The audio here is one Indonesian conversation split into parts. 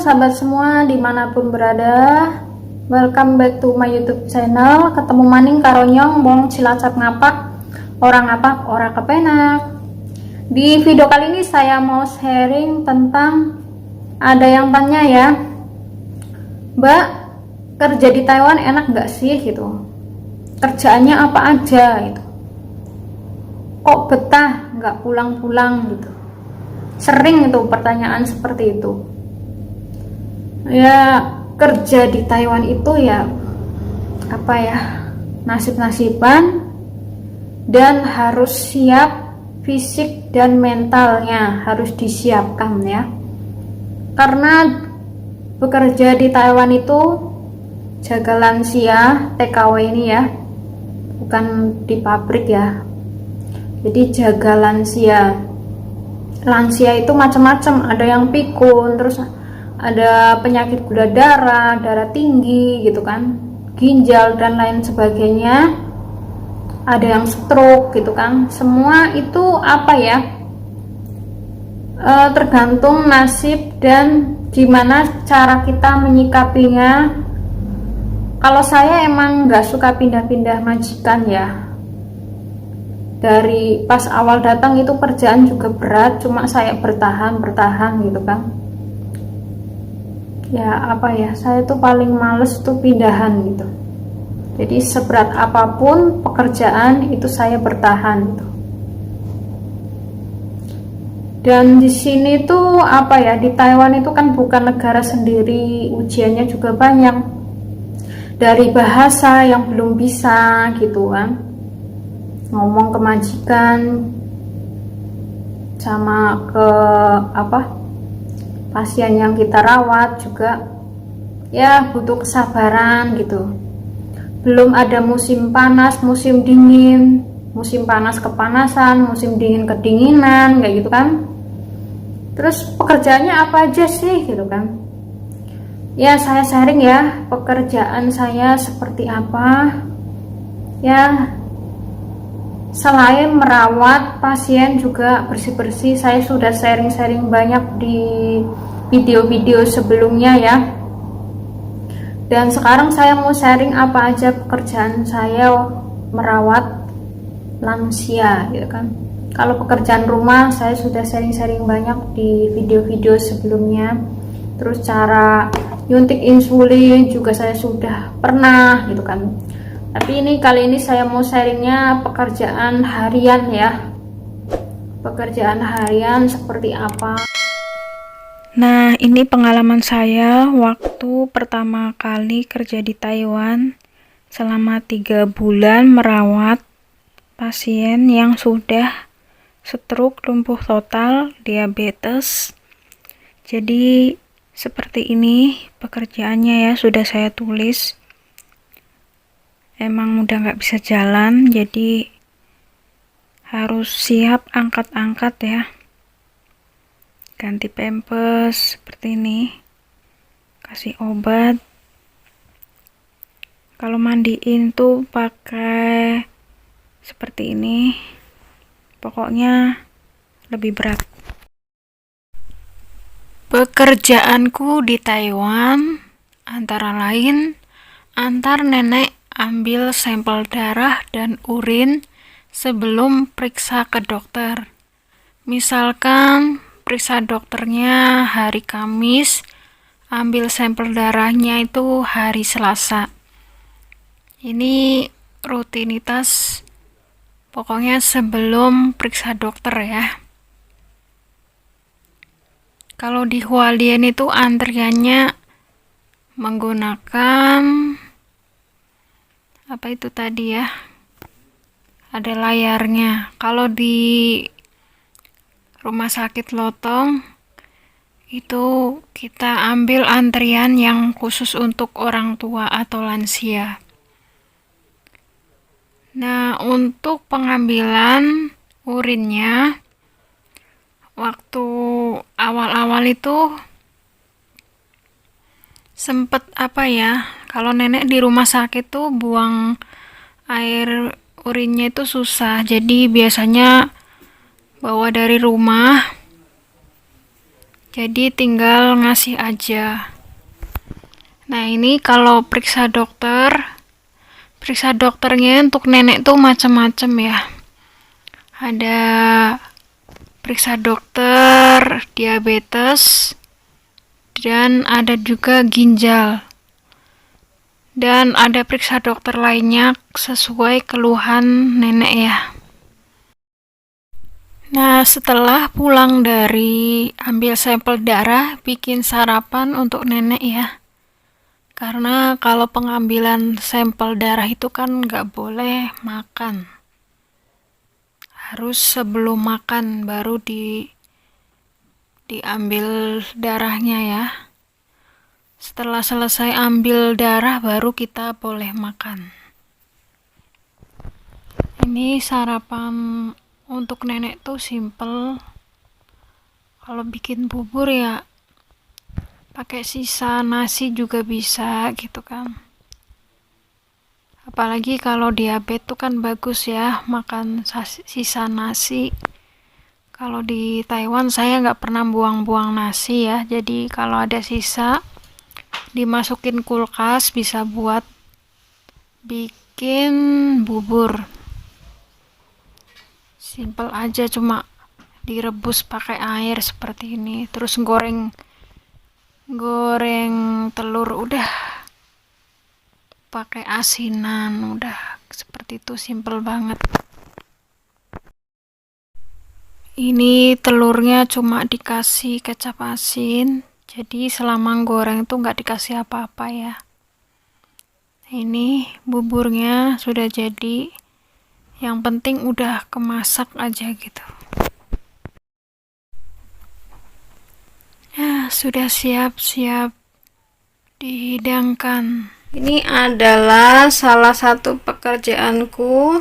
sahabat semua dimanapun berada. Welcome back to my YouTube channel. Ketemu maning karonyong bong cilacap ngapak orang ngapak orang kepenak. Di video kali ini saya mau sharing tentang, ada yang tanya ya, Mbak, kerja di Taiwan enak gak sih gitu, kerjaannya apa aja gitu, kok betah nggak pulang-pulang gitu. Sering itu pertanyaan seperti itu ya. Kerja di Taiwan itu ya apa ya, nasib-nasiban, dan harus siap fisik dan mentalnya harus disiapkan ya, karena bekerja di Taiwan itu jaga lansia TKW ini ya, bukan di pabrik ya. Jadi jaga lansia itu macam-macam, ada yang pikun, terus ada penyakit gula darah, darah tinggi gitu kan, ginjal dan lain sebagainya, ada yang stroke gitu kan. Semua itu apa ya, tergantung nasib dan gimana cara kita menyikapinya. Kalau saya emang nggak suka pindah-pindah majikan ya. Dari pas awal datang itu kerjaan juga berat, cuma saya bertahan gitu kan. Ya apa ya, saya tuh paling males tuh pindahan gitu. Jadi seberat apapun pekerjaan itu saya bertahan gitu. Dan di sini tuh apa ya, di Taiwan itu kan bukan negara sendiri, ujiannya juga banyak. Dari bahasa yang belum bisa gitu kan, ngomong ke majikan sama ke pasien yang kita rawat juga ya butuh kesabaran gitu. Belum ada musim panas, musim dingin, musim panas kepanasan, musim dingin kedinginan kayak gitu kan. Terus pekerjaannya apa aja sih gitu kan. Ya saya sharing ya, pekerjaan saya seperti apa ya. Selain merawat pasien juga bersih-bersih, saya sudah sharing-sharing banyak di video-video sebelumnya ya. Dan sekarang saya mau sharing apa aja pekerjaan saya merawat lansia gitu kan. Kalau pekerjaan rumah saya sudah sharing-sharing banyak di video-video sebelumnya. Terus cara nyuntik insulin juga saya sudah pernah gitu kan. Tapi ini kali ini saya mau sharingnya pekerjaan harian ya. Pekerjaan harian seperti apa? Nah, ini pengalaman saya waktu pertama kali kerja di Taiwan selama 3 bulan merawat pasien yang sudah stroke, lumpuh total, diabetes. Jadi seperti ini pekerjaannya ya, sudah saya tulis. Emang udah nggak bisa jalan, jadi harus siap angkat-angkat ya, ganti pampers seperti ini, kasih obat. Kalau mandiin tuh pakai seperti ini, pokoknya lebih berat. Pekerjaanku di Taiwan antara lain antar nenek ambil sampel darah dan urin sebelum periksa ke dokter. Misalkan periksa dokternya hari Kamis, ambil sampel darahnya itu hari Selasa. Ini rutinitas pokoknya sebelum periksa dokter ya. Kalau di Hualien itu antriannya menggunakan apa itu tadi ya, ada layarnya. Kalau di rumah sakit Lotong itu kita ambil antrian yang khusus untuk orang tua atau lansia. Nah, untuk pengambilan urinnya waktu awal-awal itu sempet apa ya, kalau nenek di rumah sakit tuh buang air urinnya itu susah, jadi biasanya bawa dari rumah jadi tinggal ngasih aja. Nah, ini kalau periksa dokternya untuk nenek tuh macam-macam ya. Ada periksa dokter diabetes, dan ada juga ginjal. Dan ada periksa dokter lainnya sesuai keluhan nenek ya. Nah, setelah pulang dari ambil sampel darah, bikin sarapan untuk nenek ya. Karena kalau pengambilan sampel darah itu kan nggak boleh makan. Harus sebelum makan baru diambil darahnya ya. Setelah selesai ambil darah baru kita boleh makan. Ini sarapan untuk nenek tuh simple. Kalau bikin bubur ya pakai sisa nasi juga bisa gitu kan. Apalagi kalau diabetes tuh kan bagus ya makan sisa nasi. Kalau di Taiwan saya nggak pernah buang-buang nasi ya, jadi kalau ada sisa dimasukin kulkas bisa buat bikin bubur. Simple aja, cuma direbus pakai air seperti ini, terus goreng telur, udah pakai asinan, udah seperti itu, simple banget. Ini telurnya cuma dikasih kecap asin, jadi selama goreng tuh nggak dikasih apa-apa ya. Ini buburnya sudah jadi, yang penting udah kemasak aja gitu. Ya, sudah siap-siap dihidangkan. Ini adalah salah satu pekerjaanku,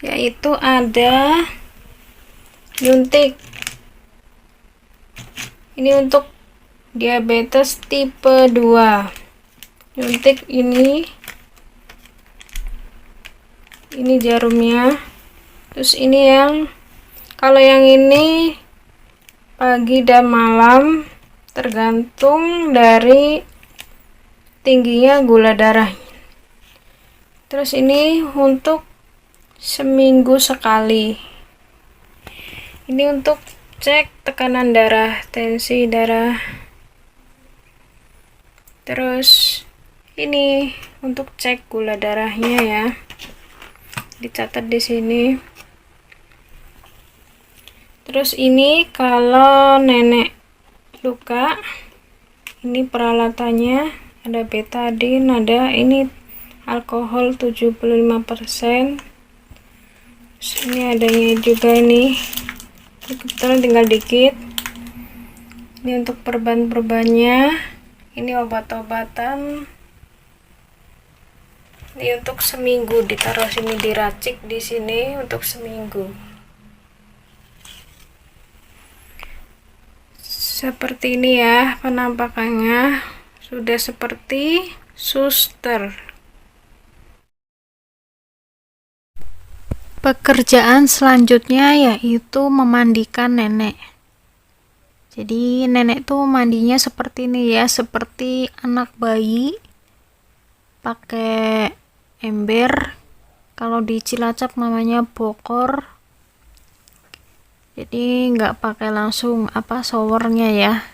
yaitu ada nyuntik. Ini untuk diabetes tipe 2. Nyuntik ini jarumnya. Terus ini kalau yang ini pagi dan malam, tergantung dari tingginya gula darah. Terus ini untuk seminggu sekali. Ini untuk cek tekanan darah, tensi darah. Terus ini untuk cek gula darahnya ya. Dicatat di sini. Terus ini kalau nenek luka, ini peralatannya, ada betadin, ada ini alkohol 75%. Terus ini adanya juga ini. Kebetulan tinggal dikit. Ini untuk perban-perbannya. Ini obat-obatan. Ini untuk seminggu, ditaruh sini, diracik di sini untuk seminggu. Seperti ini ya penampakannya, sudah seperti suster. Pekerjaan selanjutnya yaitu memandikan nenek. Jadi nenek tuh mandinya seperti ini ya, seperti anak bayi, pakai ember. Kalau di Cilacap namanya bokor. Jadi nggak pakai langsung showernya ya.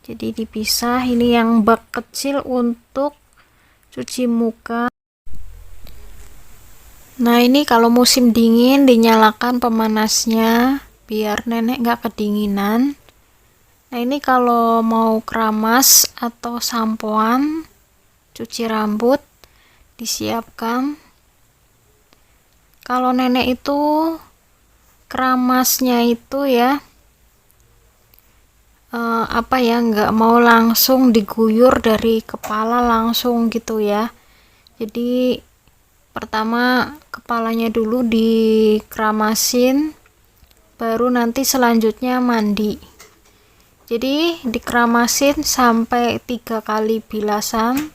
Jadi dipisah. Ini yang bak kecil untuk cuci muka. Nah, ini kalau musim dingin dinyalakan pemanasnya biar nenek nggak kedinginan. Nah, ini kalau mau keramas atau sampoan, cuci rambut, disiapkan. Kalau nenek itu keramasnya itu ya nggak mau langsung diguyur dari kepala langsung gitu ya. Jadi pertama kepalanya dulu dikeramasin, baru nanti selanjutnya mandi. Jadi dikeramasin sampai 3 kali bilasan.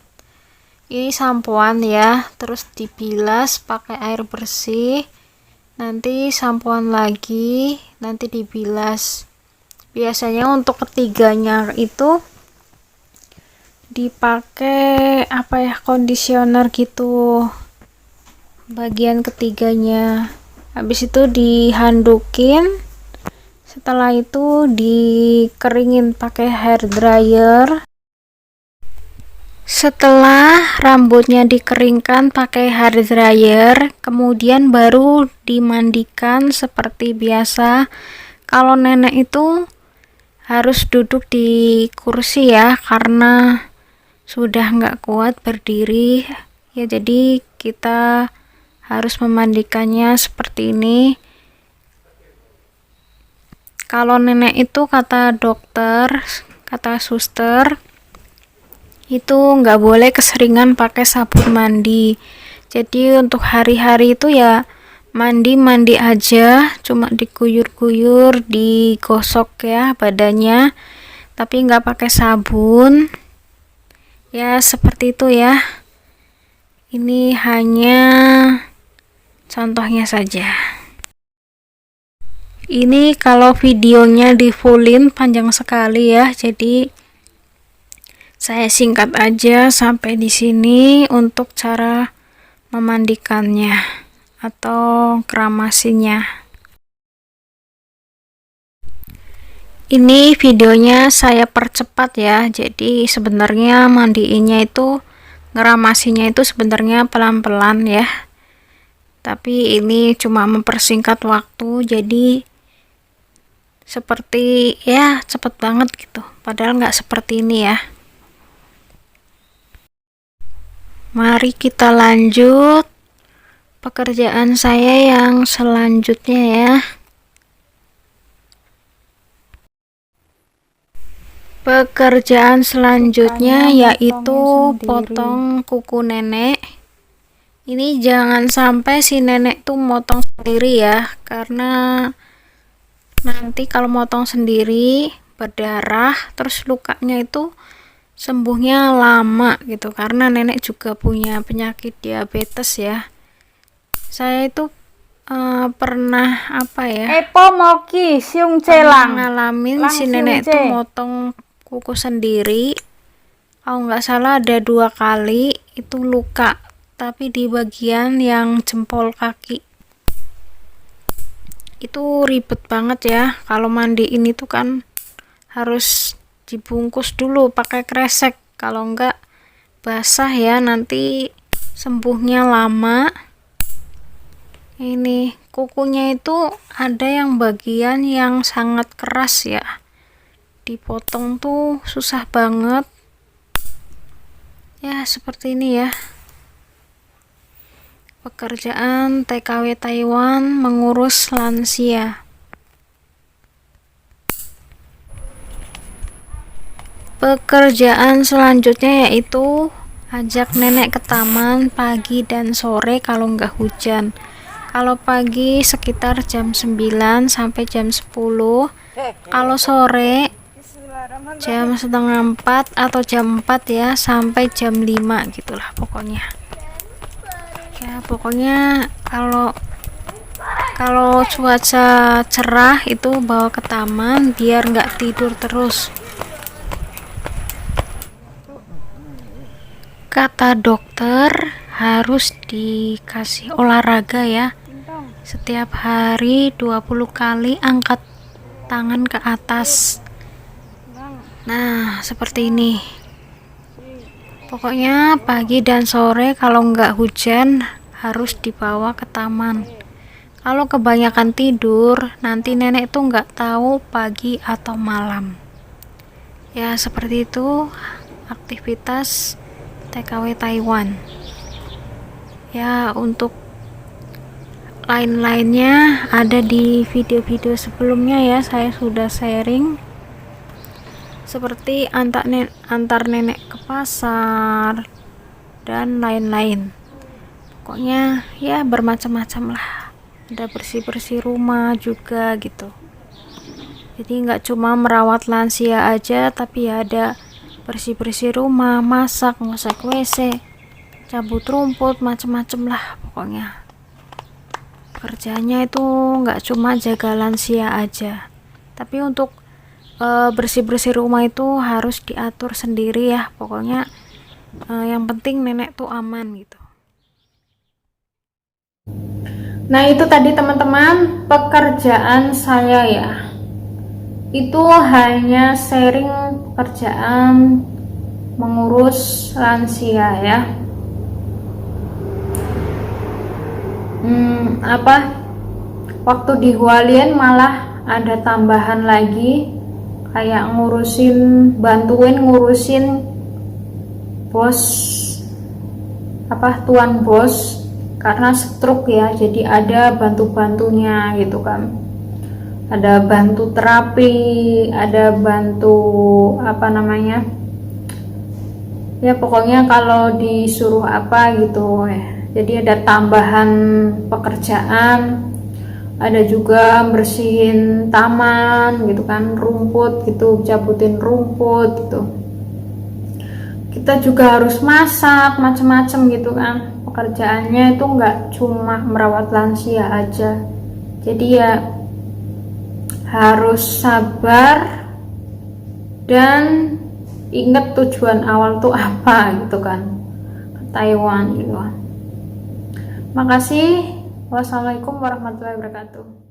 Ini sampoan ya, terus dibilas pakai air bersih, nanti sampoan lagi, nanti dibilas Biasanya untuk ketiganya itu dipakai apa ya, kondisioner gitu bagian ketiganya. Habis itu dihandukin, setelah itu dikeringin pakai hair dryer. Setelah rambutnya dikeringkan pakai hair dryer, kemudian baru dimandikan seperti biasa. Kalau nenek itu harus duduk di kursi ya, karena sudah nggak kuat berdiri ya, jadi kita harus memandikannya seperti ini. Kalau nenek itu kata dokter, kata suster, itu nggak boleh keseringan pakai sabun mandi. Jadi untuk hari-hari itu ya mandi aja, cuma diguyur-guyur, digosok ya badannya, tapi nggak pakai sabun ya, seperti itu ya. Ini hanya contohnya saja. Ini kalau videonya di fullin panjang sekali ya, jadi saya singkat aja sampai di sini untuk cara memandikannya atau keramasinya. Ini videonya saya percepat ya, jadi sebenarnya mandiinnya itu, ngeramasinya itu sebenarnya pelan-pelan ya, tapi ini cuma mempersingkat waktu, jadi seperti ya cepet banget gitu, padahal nggak seperti ini ya. Mari kita lanjut pekerjaan saya yang selanjutnya ya. Pekerjaan selanjutnya yaitu potong kuku nenek. Ini jangan sampai si nenek tuh motong sendiri ya, karena nanti kalau motong sendiri berdarah, terus lukanya itu sembuhnya lama gitu, karena nenek juga punya penyakit diabetes ya. Saya itu pernah apa ya, ngalamin si nenek itu motong kuku sendiri. Kalau nggak salah ada 2 kali itu luka, tapi di bagian yang jempol kaki. Itu ribet banget ya, kalau mandiin itu kan harus dibungkus dulu pakai kresek, kalau enggak basah ya, nanti sembuhnya lama. Ini kukunya itu ada yang bagian yang sangat keras ya, dipotong tuh susah banget ya, seperti ini ya. Pekerjaan TKW Taiwan mengurus lansia. Pekerjaan selanjutnya yaitu ajak nenek ke taman pagi dan sore kalau nggak hujan. Kalau pagi sekitar jam 9 sampai jam 10, kalau sore jam setengah 4 atau jam 4 ya, sampai jam 5 gitulah pokoknya ya. Pokoknya kalau cuaca cerah itu bawa ke taman biar nggak tidur terus. Kata dokter harus dikasih olahraga ya, setiap hari 20 kali angkat tangan ke atas. Nah seperti ini. Pokoknya pagi dan sore kalau nggak hujan harus dibawa ke taman. Kalau kebanyakan tidur, nanti nenek tuh nggak tahu pagi atau malam ya. Seperti itu aktivitas TKW Taiwan ya. Untuk lain-lainnya ada di video-video sebelumnya ya, saya sudah sharing seperti antar nenek ke pasar dan lain-lain. Pokoknya ya bermacam-macam lah, ada bersih-bersih rumah juga gitu. Jadi nggak cuma merawat lansia aja, tapi ya ada bersih-bersih rumah, masak, ngosek WC, cabut rumput, macem-macem lah pokoknya. Kerjanya itu nggak cuma jaga lansia aja, tapi untuk bersih-bersih rumah itu harus diatur sendiri ya, pokoknya yang penting nenek tuh aman gitu. Nah, itu tadi teman-teman pekerjaan saya ya. Itu hanya sharing pekerjaan mengurus lansia ya. Waktu di Hualien malah ada tambahan lagi, kayak bantuin ngurusin bos, tuan bos, karena stroke ya, jadi ada bantu-bantunya gitu kan, ada bantu terapi, ada bantu ya pokoknya kalau disuruh apa gitu ya. Jadi ada tambahan pekerjaan, ada juga bersihin taman gitu kan, rumput gitu, cabutin rumput gitu. Kita juga harus masak macem-macem gitu kan. Pekerjaannya itu nggak cuma merawat lansia aja, jadi ya harus sabar dan inget tujuan awal tuh apa gitu kan, ke Taiwan gitu. Makasih. Wassalamualaikum warahmatullahi wabarakatuh.